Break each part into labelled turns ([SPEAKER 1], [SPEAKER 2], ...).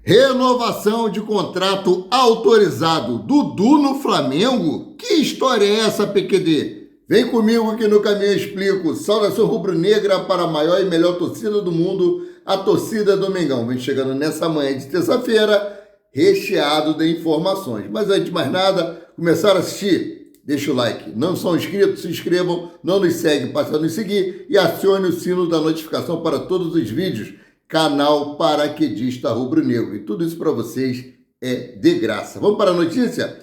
[SPEAKER 1] Renovação de contrato autorizado. Dudu no Flamengo? Que história é essa, PQD? Vem comigo que no caminho eu explico. Saudação rubro-negra para a maior e melhor torcida do mundo, a torcida do Mengão. Vem chegando nessa manhã de terça-feira, recheado de informações. Mas antes de mais nada, começar a assistir, deixa o like. Não são inscritos, se inscrevam, não nos seguem, passa a nos seguir e acione o sino da notificação para todos os vídeos. Canal Paraquedista Rubro-Negro. E tudo isso para vocês é de graça. Vamos para a notícia?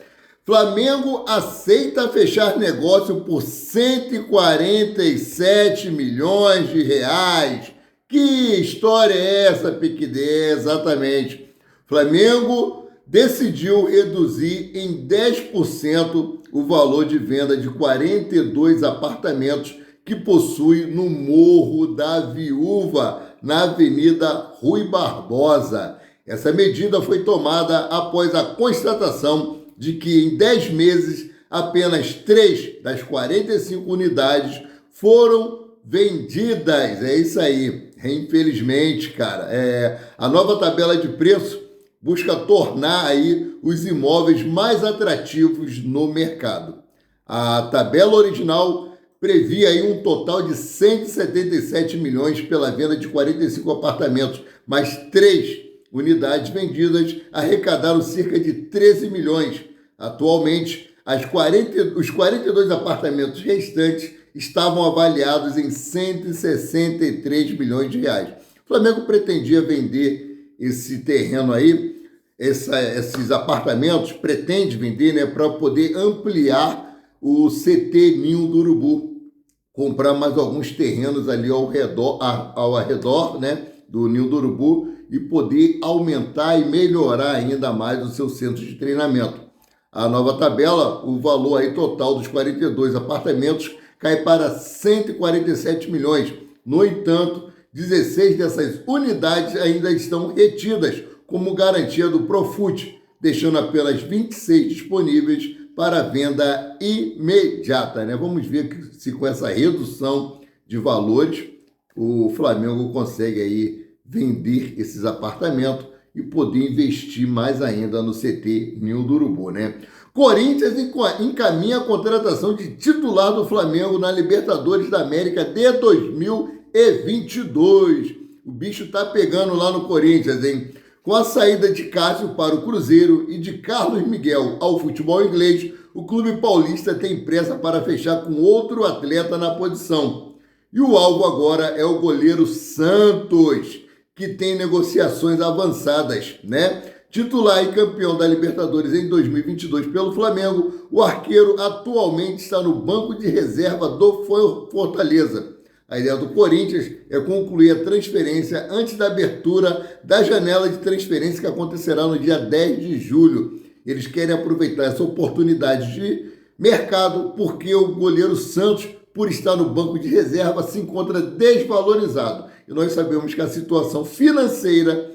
[SPEAKER 1] Flamengo aceita fechar negócio por 147 milhões de reais. Que história é essa, Piquidé? Exatamente. Flamengo decidiu reduzir em 10% o valor de venda de 42 apartamentos que possui no Morro da Viúva, na Avenida Rui Barbosa. Essa medida foi tomada após a constatação de que em 10 meses apenas 3 das 45 unidades foram vendidas. É isso aí. Infelizmente, cara, a nova tabela de preço busca tornar aí os imóveis mais atrativos no mercado. A tabela original previa aí um total de 177 milhões pela venda de 45 apartamentos, mas 3 unidades vendidas arrecadaram cerca de 13 milhões. Atualmente, os 42 apartamentos restantes estavam avaliados em 163 milhões de reais. O Flamengo pretendia vender esse terreno aí, esses apartamentos, pretende vender, né, para poder ampliar o CT Ninho do Urubu, comprar mais alguns terrenos ali ao redor, né, do Ninho do Urubu e poder aumentar e melhorar ainda mais o seu centro de treinamento. A nova tabela, o valor aí total dos 42 apartamentos cai para 147 milhões. No entanto, 16 dessas unidades ainda estão retidas como garantia do Profut, deixando apenas 26 disponíveis para venda imediata, né? Vamos ver se com essa redução de valores o Flamengo consegue aí vender esses apartamentos e poder investir mais ainda no CT Ninho do Urubu, né? Corinthians encaminha a contratação de titular do Flamengo na Libertadores da América de 2022. O bicho tá pegando lá no Corinthians, hein? Com a saída de Cássio para o Cruzeiro e de Carlos Miguel ao futebol inglês, o clube paulista tem pressa para fechar com outro atleta na posição. E o alvo agora é o goleiro Santos, que tem negociações avançadas, né? Titular e campeão da Libertadores em 2022 pelo Flamengo, o arqueiro atualmente está no banco de reserva do Fortaleza. A ideia do Corinthians é concluir a transferência antes da abertura da janela de transferência que acontecerá no dia 10 de julho. Eles querem aproveitar essa oportunidade de mercado porque o goleiro Santos, por estar no banco de reserva, se encontra desvalorizado. E nós sabemos que a situação financeira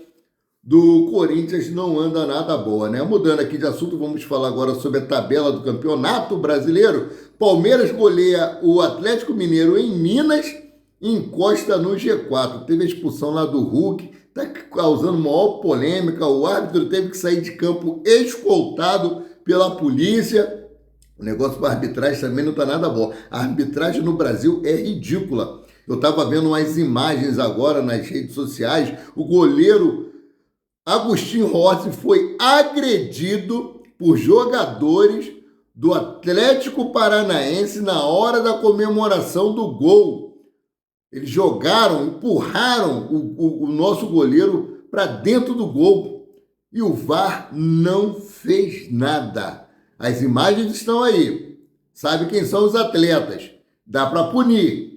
[SPEAKER 1] do Corinthians não anda nada boa, né? Mudando aqui de assunto, vamos falar agora sobre a tabela do Campeonato Brasileiro. Palmeiras goleia o Atlético Mineiro em Minas e encosta no G4. Teve a expulsão lá do Hulk, está causando maior polêmica. O árbitro teve que sair de campo escoltado pela polícia. O negócio para a arbitragem também não está nada bom. A arbitragem no Brasil é ridícula. Eu estava vendo umas imagens agora nas redes sociais. O goleiro Agostinho Rossi foi agredido por jogadores do Atlético Paranaense na hora da comemoração do gol. Eles empurraram o nosso goleiro para dentro do gol e o VAR não fez nada. As imagens estão aí. Sabe quem são os atletas? Dá para punir.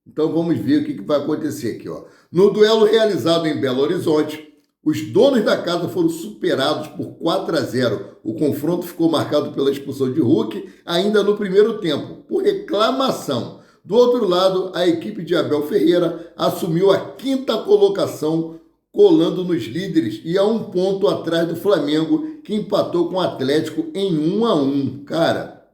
[SPEAKER 1] Então vamos ver o que vai acontecer aqui, ó. No duelo realizado em Belo Horizonte, os donos da casa foram superados por 4-0. O confronto ficou marcado pela expulsão de Hulk ainda no primeiro tempo, por reclamação. Do outro lado, a equipe de Abel Ferreira assumiu a 5ª colocação, colando nos líderes e a 1 ponto atrás do Flamengo, que empatou com o Atlético em 1-1. Cara,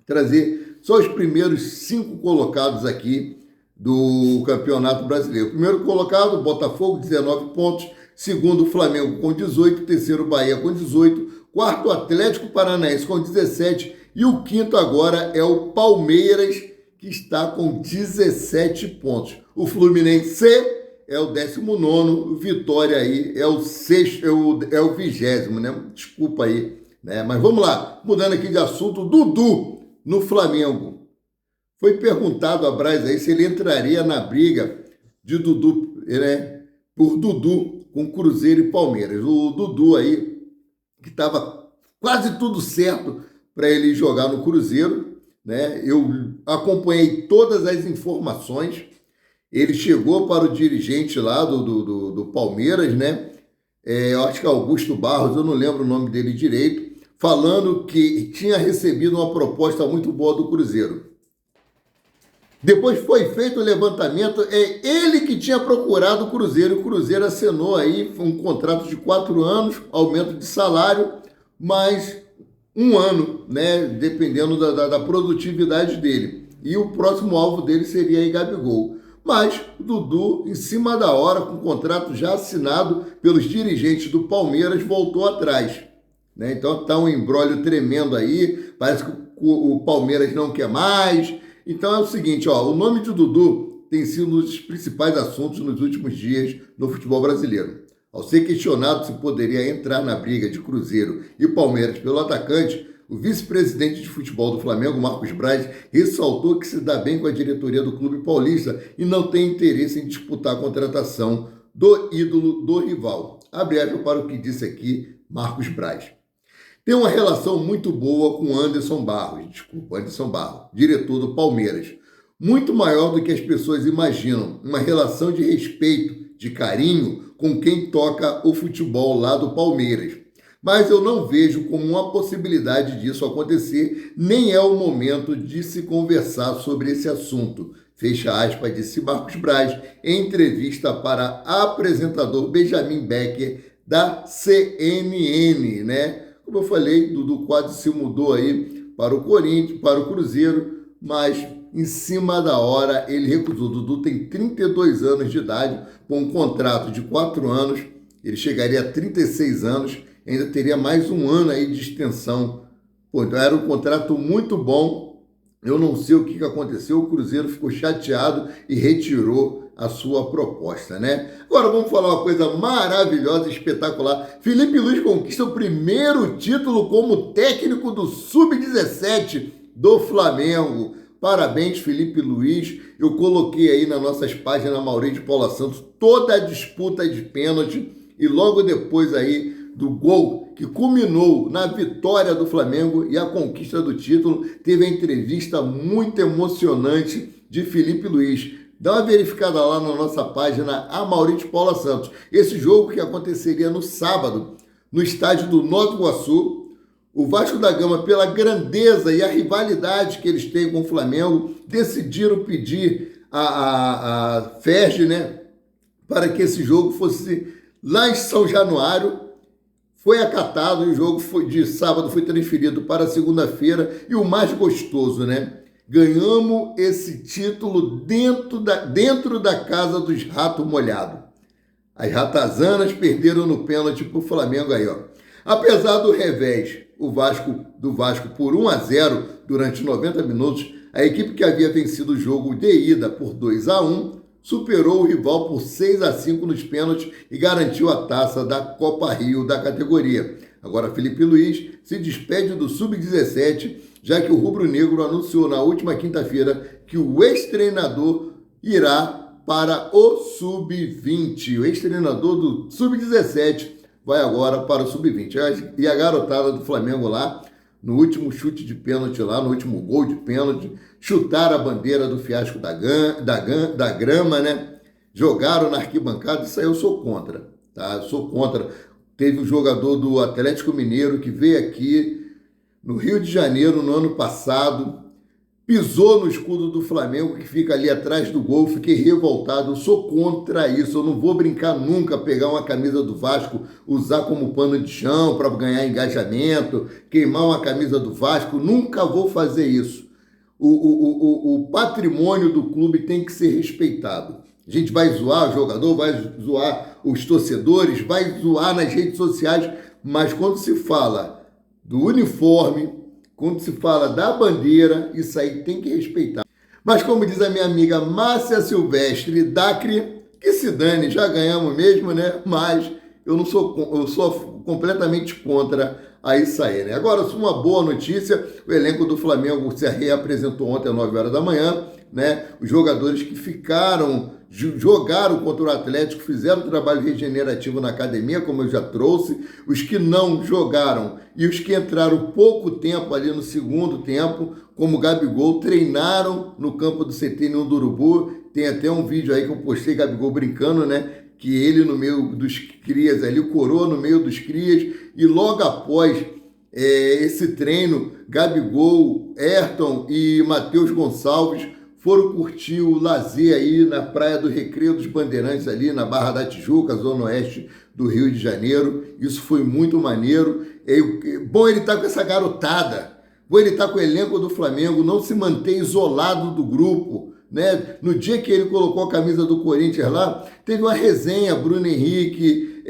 [SPEAKER 1] trazer só os primeiros 5 colocados aqui do Campeonato Brasileiro. Primeiro colocado, Botafogo, 19 pontos. segundo o Flamengo com 18, terceiro Bahia com 18, quarto Atlético Paranaense com 17 e o quinto agora é o Palmeiras, que está com 17 pontos. O Fluminense é o 19º, o Vitória aí é o sexto, é o 20º, né? Desculpa aí, né? Mas vamos lá, mudando aqui de assunto, Dudu no Flamengo. Foi perguntado a Braz aí se ele entraria na briga de Dudu, né? Por Dudu com Cruzeiro e Palmeiras. O Dudu aí, que estava quase tudo certo para ele jogar no Cruzeiro, né? Eu acompanhei todas as informações. Ele chegou para o dirigente lá do Palmeiras, né? Eu acho que é Augusto Barros, eu não lembro o nome dele direito, falando que tinha recebido uma proposta muito boa do Cruzeiro. Depois foi feito o levantamento, é ele que tinha procurado o Cruzeiro. O Cruzeiro assinou aí um contrato de 4 anos, aumento de salário, mais 1 ano, né? Dependendo da produtividade dele. E o próximo alvo dele seria aí Gabigol. Mas o Dudu, em cima da hora, com o contrato já assinado pelos dirigentes do Palmeiras, voltou atrás, né? Então está um imbróglio tremendo aí, parece que o Palmeiras não quer mais. Então é o seguinte, ó, o nome de Dudu tem sido um dos principais assuntos nos últimos dias no futebol brasileiro. Ao ser questionado se poderia entrar na briga de Cruzeiro e Palmeiras pelo atacante, o vice-presidente de futebol do Flamengo, Marcos Braz, ressaltou que se dá bem com a diretoria do clube paulista e não tem interesse em disputar a contratação do ídolo do rival. Abre aspas para o que disse aqui Marcos Braz. Tem uma relação muito boa com Anderson Barros, diretor do Palmeiras. Muito maior do que as pessoas imaginam. Uma relação de respeito, de carinho com quem toca o futebol lá do Palmeiras. Mas eu não vejo como uma possibilidade disso acontecer, nem é o momento de se conversar sobre esse assunto. Fecha aspas, disse Marcos Braz em entrevista para apresentador Benjamin Becker da CNN, né? Como eu falei, Dudu quase se mudou aí para o Corinthians, para o Cruzeiro, mas em cima da hora ele recusou. Dudu tem 32 anos de idade, com um contrato de 4 anos, ele chegaria a 36 anos, ainda teria mais 1 ano aí de extensão. Pô, então era um contrato muito bom, eu não sei o que aconteceu, o Cruzeiro ficou chateado e retirou a sua proposta, né? Agora vamos falar uma coisa maravilhosa, espetacular. Felipe Luiz conquista o primeiro título como técnico do Sub-17 do Flamengo. Parabéns, Felipe Luiz. Eu coloquei aí nas nossas páginas Maurício de Paula Santos toda a disputa de pênalti e logo depois aí do gol que culminou na vitória do Flamengo e a conquista do título, teve a entrevista muito emocionante de Felipe Luiz. Dá uma verificada lá na nossa página, a Maurício Paula Santos. Esse jogo que aconteceria no sábado, no estádio do Nova Iguaçu, o Vasco da Gama, pela grandeza e a rivalidade que eles têm com o Flamengo, decidiram pedir a FERJ, né, para que esse jogo fosse lá em São Januário. Foi acatado e o jogo de sábado foi transferido para segunda-feira. E o mais gostoso, né? Ganhamos esse título dentro da casa dos ratos molhados. As ratazanas perderam no pênalti para o Flamengo aí, ó. Apesar do revés do Vasco por 1-0 durante 90 minutos, a equipe que havia vencido o jogo de ida por 2-1 superou o rival por 6-5 nos pênaltis e garantiu a taça da Copa Rio da categoria. Agora Felipe Luiz se despede do Sub-17, já que o rubro-negro anunciou na última quinta-feira que o ex-treinador irá para o Sub-20. O ex-treinador do Sub-17 vai agora para o Sub-20. E a garotada do Flamengo lá, no último chute de pênalti lá, no último gol de pênalti, chutaram a bandeira do fiasco da grama, né? Jogaram na arquibancada, isso aí eu sou contra, tá? Eu sou contra. Teve um jogador do Atlético Mineiro que veio aqui no Rio de Janeiro no ano passado, pisou no escudo do Flamengo que fica ali atrás do gol, fiquei revoltado, eu sou contra isso, eu não vou brincar nunca, pegar uma camisa do Vasco, usar como pano de chão para ganhar engajamento, queimar uma camisa do Vasco, nunca vou fazer isso. O patrimônio do clube tem que ser respeitado. A gente vai zoar o jogador, vai zoar os torcedores, vai zoar nas redes sociais, mas quando se fala do uniforme, quando se fala da bandeira, isso aí tem que respeitar. Mas como diz a minha amiga Márcia Silvestre Dacre, que se dane, já ganhamos mesmo, né? Mas eu sou completamente contra a isso aí, né? Agora, uma boa notícia, o elenco do Flamengo se reapresentou ontem às 9 horas da manhã, né? Os jogadores que jogaram contra o Atlético, fizeram trabalho regenerativo na academia, como eu já trouxe, os que não jogaram e os que entraram pouco tempo ali no segundo tempo, como o Gabigol, treinaram no campo do CT Ninho do Urubu. Tem até um vídeo aí que eu postei, Gabigol brincando, né? Que ele no meio dos crias ali, o Coroa no meio dos crias, e logo após esse treino, Gabigol, Ayrton e Matheus Gonçalves foram curtir o lazer aí na Praia do Recreio dos Bandeirantes ali, na Barra da Tijuca, zona oeste do Rio de Janeiro. Isso foi muito maneiro. Bom ele estar com essa garotada, bom ele estar com o elenco do Flamengo, não se manter isolado do grupo, né? No dia que ele colocou a camisa do Corinthians lá, teve uma resenha, Bruno Henrique,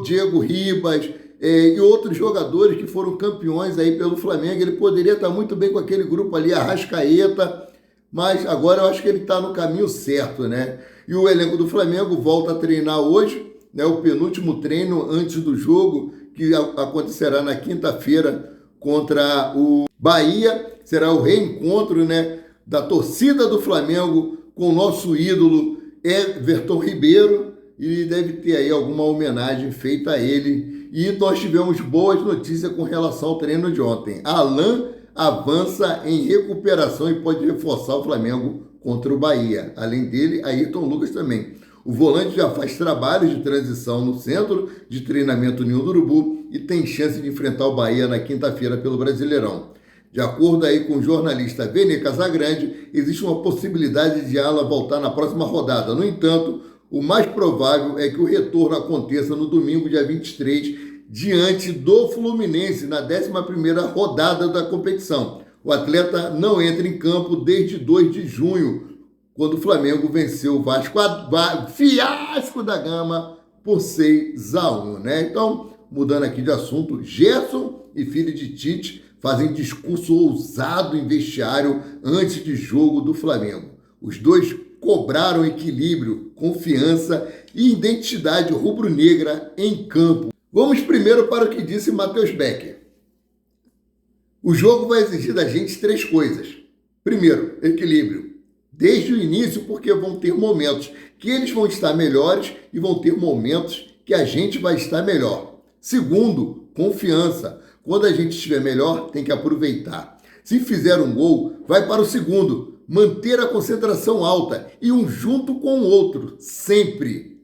[SPEAKER 1] Diego Ribas e outros jogadores que foram campeões aí pelo Flamengo. Ele poderia estar muito bem com aquele grupo ali, Arrascaeta, mas agora eu acho que ele está no caminho certo, né? E o elenco do Flamengo volta a treinar hoje, né? O penúltimo treino antes do jogo, que acontecerá na quinta-feira contra o Bahia. Será o reencontro, né, da torcida do Flamengo com o nosso ídolo Everton Ribeiro, e deve ter aí alguma homenagem feita a ele. E nós tivemos boas notícias com relação ao treino de ontem. Alan avança em recuperação e pode reforçar o Flamengo contra o Bahia. Além dele, Ayrton Lucas também. O volante já faz trabalhos de transição no centro de treinamento Ninho do Urubu e tem chance de enfrentar o Bahia na quinta-feira pelo Brasileirão. De acordo aí com o jornalista Vene Casagrande, existe uma possibilidade de Alan voltar na próxima rodada. No entanto, o mais provável é que o retorno aconteça no domingo, dia 23, diante do Fluminense, na 11ª rodada da competição. O atleta não entra em campo desde 2 de junho, quando o Flamengo venceu o Fiasco da Gama por 6-1, né? Então, mudando aqui de assunto, Gerson e filho de Tite fazem discurso ousado em vestiário antes de jogo do Flamengo. Os dois cobraram equilíbrio, confiança e identidade rubro-negra em campo. Vamos primeiro para o que disse Matheus Becker. O jogo vai exigir da gente 3 coisas. Primeiro, equilíbrio. Desde o início, porque vão ter momentos que eles vão estar melhores e vão ter momentos que a gente vai estar melhor. Segundo, confiança. Quando a gente estiver melhor, tem que aproveitar. Se fizer um gol, vai para o segundo. Manter a concentração alta e um junto com o outro, sempre.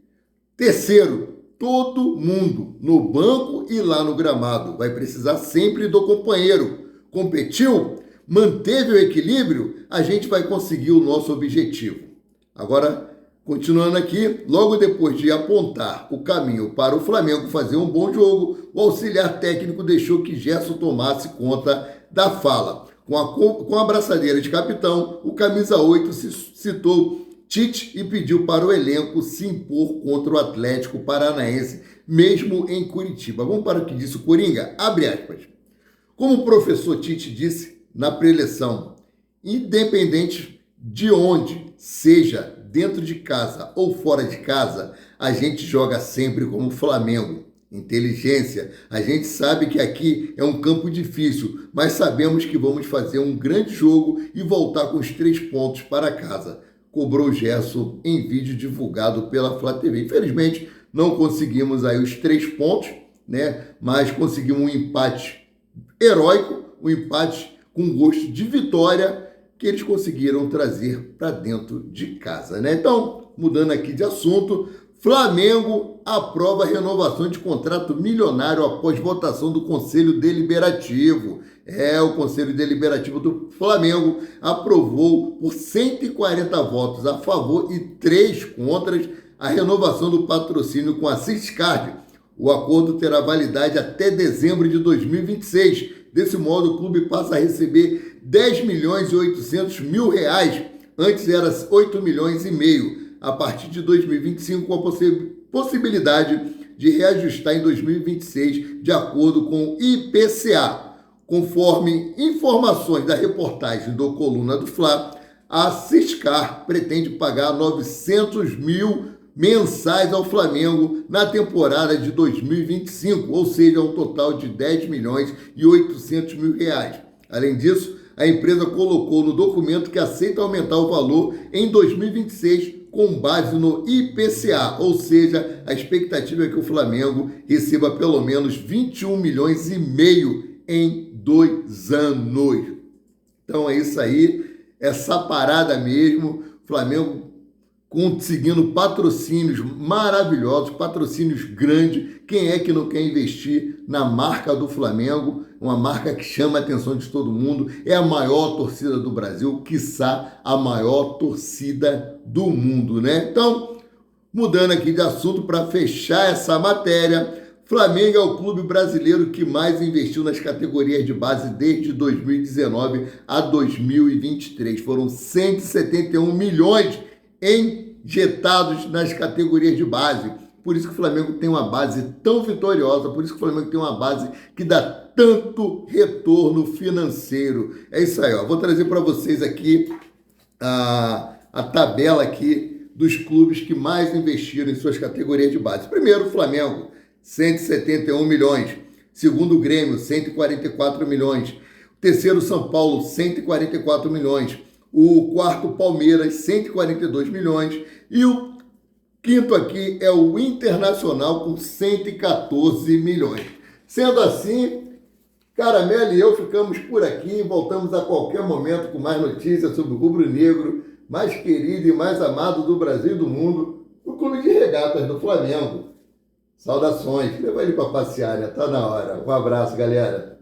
[SPEAKER 1] Terceiro, todo mundo, no banco e lá no gramado, vai precisar sempre do companheiro. Competiu? Manteve o equilíbrio? A gente vai conseguir o nosso objetivo. Agora, continuando aqui, logo depois de apontar o caminho para o Flamengo fazer um bom jogo, o auxiliar técnico deixou que Gerson tomasse conta da fala. Com a braçadeira de capitão, o camisa 8 citou Tite e pediu para o elenco se impor contra o Atlético Paranaense, mesmo em Curitiba. Vamos para o que disse o Coringa? Abre aspas. Como o professor Tite disse na preleção, independente de onde seja, dentro de casa ou fora de casa, a gente joga sempre como Flamengo. Inteligência. A gente sabe que aqui é um campo difícil, mas sabemos que vamos fazer um grande jogo e voltar com os 3 pontos para casa. Cobrou Gerson em vídeo divulgado pela Flá TV. Infelizmente, não conseguimos aí os 3 pontos, né? Mas conseguimos um empate heróico, um empate com gosto de vitória que eles conseguiram trazer para dentro de casa, né? Então, mudando aqui de assunto, Flamengo aprova a renovação de contrato milionário após votação do Conselho Deliberativo. O Conselho Deliberativo do Flamengo aprovou por 140 votos a favor e 3 contras a renovação do patrocínio com a Ciscard. O acordo terá validade até dezembro de 2026. Desse modo, o clube passa a receber 10 milhões e 800 mil reais. Antes era 8 milhões e meio. a partir de 2025, com a possibilidade de reajustar em 2026, de acordo com o IPCA. Conforme informações da reportagem do Coluna do Fla, a Siscar pretende pagar 900 mil mensais ao Flamengo na temporada de 2025, ou seja, um total de 10 milhões e 800 mil reais. Além disso, a empresa colocou no documento que aceita aumentar o valor em 2026 com base no IPCA, ou seja, a expectativa é que o Flamengo receba pelo menos 21 milhões e meio em 2 anos. Então é isso aí, essa parada mesmo, Flamengo conseguindo patrocínios maravilhosos, patrocínios grandes. Quem é que não quer investir na marca do Flamengo? Uma marca que chama a atenção de todo mundo, é a maior torcida do Brasil, quiçá a maior torcida do mundo, né? Então, mudando aqui de assunto para fechar essa matéria, Flamengo é o clube brasileiro que mais investiu nas categorias de base desde 2019 a 2023. Foram 171 milhões injetados nas categorias de base. Por isso que o Flamengo tem uma base tão vitoriosa, por isso que o Flamengo tem uma base que dá tanto retorno financeiro. É isso aí, ó. Vou trazer para vocês aqui a tabela aqui dos clubes que mais investiram em suas categorias de base. Primeiro, o Flamengo, 171 milhões. Segundo, o Grêmio, 144 milhões. Terceiro, São Paulo, 144 milhões. O quarto, Palmeiras, 142 milhões. E o quinto aqui é o Internacional, com 114 milhões. Sendo assim, Caramelo e eu ficamos por aqui. Voltamos a qualquer momento com mais notícias sobre o rubro-negro mais querido e mais amado do Brasil e do mundo, o Clube de Regatas do Flamengo. Saudações. Leva ele para passear, né? Tá na hora. Um abraço, galera.